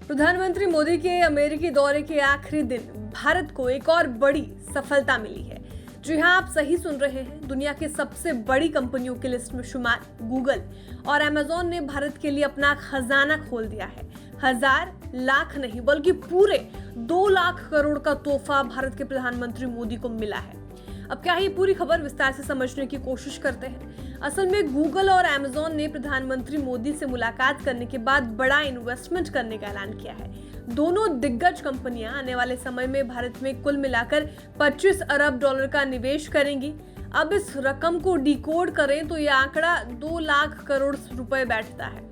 प्रधानमंत्री मोदी के अमेरिकी दौरे के आखिरी दिन भारत को एक और बड़ी सफलता मिली है। जी हां, आप सही सुन रहे हैं। दुनिया की सबसे बड़ी कंपनियों की लिस्ट में शुमार गूगल और अमेजॉन ने भारत के लिए अपना खजाना खोल दिया है। हजार लाख नहीं बल्कि पूरे 2 लाख करोड़ का तोहफा भारत के प्रधानमंत्री मोदी को मिला है। अब क्या है पूरी खबर, विस्तार से समझने की कोशिश करते हैं। असल में गूगल और अमेजॉन ने प्रधानमंत्री मोदी से मुलाकात करने के बाद बड़ा इन्वेस्टमेंट करने का ऐलान किया है। दोनों दिग्गज कंपनियां आने वाले समय में भारत में कुल मिलाकर 25 अरब डॉलर का निवेश करेंगी। अब इस रकम को डिकोड करें तो यह आंकड़ा 2 लाख करोड़ रुपए बैठता है।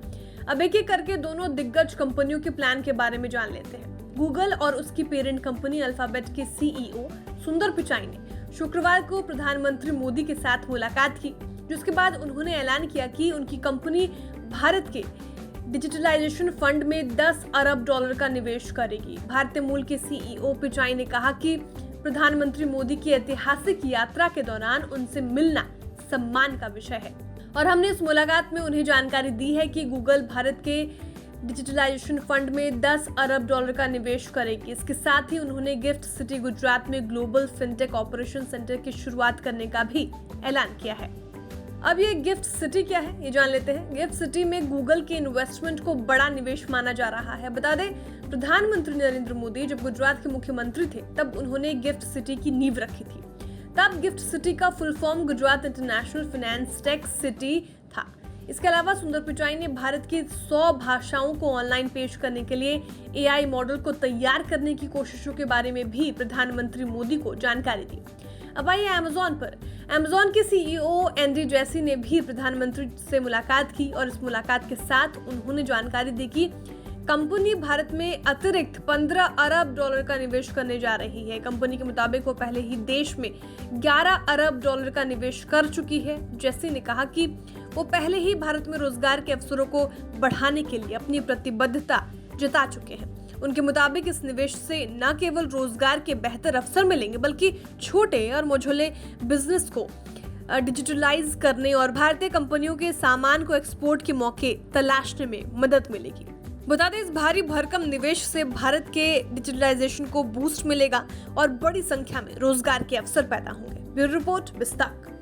अब एक एक करके दोनों दिग्गज कंपनियों के प्लान के बारे में जान लेते हैं। गूगल और उसकी पेरेंट कंपनी अल्फाबेट के सीईओ सुंदर पिचाई ने शुक्रवार को प्रधानमंत्री मोदी के साथ मुलाकात की, जिसके बाद उन्होंने ऐलान किया कि उनकी कंपनी भारत के डिजिटलाइजेशन फंड में 10 अरब डॉलर का निवेश करेगी। भारतीय मूल के सीईओ पिचाई ने कहा कि प्रधानमंत्री मोदी की ऐतिहासिक यात्रा के दौरान उनसे मिलना सम्मान का विषय है और हमने इस मुलाकात में उन्हें जानकारी दी है कि गूगल भारत के डिजिटलाइजेशन फंड में 10 अरब डॉलर का निवेश करेगी। इसके साथ ही उन्होंने गिफ्ट सिटी गुजरात में ग्लोबल फिनटेक ऑपरेशन सेंटर की शुरुआत करने का भी ऐलान किया है। अब ये गिफ्ट सिटी क्या है, ये जान लेते हैं। गिफ्ट सिटी में गूगल के इन्वेस्टमेंट को बड़ा निवेश माना जा रहा है। बता दें, प्रधानमंत्री नरेंद्र मोदी जब गुजरात के मुख्यमंत्री थे तब उन्होंने गिफ्ट सिटी की नींव रखी थी। तब गिफ्ट सिटी का full form Gujarat international finance tech city था। इसके अलावा सुंदर पिचाई ने भारत की 100 भाषाओं को ऑनलाइन पेश करने के लिए एआई मॉडल को तैयार करने की कोशिशों के बारे में भी प्रधानमंत्री मोदी को जानकारी दी। अब आइए अमेजॉन पर। अमेजॉन के सीईओ एंडी जैसी ने भी प्रधानमंत्री से मुलाकात की और इस मुलाकात के साथ उन्होंने जानकारी दी कि कंपनी भारत में अतिरिक्त 15 अरब डॉलर का निवेश करने जा रही है। कंपनी के मुताबिक वो पहले ही देश में 11 अरब डॉलर का निवेश कर चुकी है। जैसी ने कहा कि वो पहले ही भारत में रोजगार के अवसरों को बढ़ाने के लिए अपनी प्रतिबद्धता जता चुके हैं। उनके मुताबिक इस निवेश से न केवल रोजगार के बेहतर अवसर मिलेंगे बल्कि छोटे और मझोले बिजनेस को डिजिटलाइज करने और भारतीय कंपनियों के सामान को एक्सपोर्ट के मौके तलाशने में मदद मिलेगी। बता दें, इस भारी भरकम निवेश से भारत के डिजिटलाइजेशन को बूस्ट मिलेगा और बड़ी संख्या में रोजगार के अवसर पैदा होंगे। ब्यूरो रिपोर्ट, विस्तार।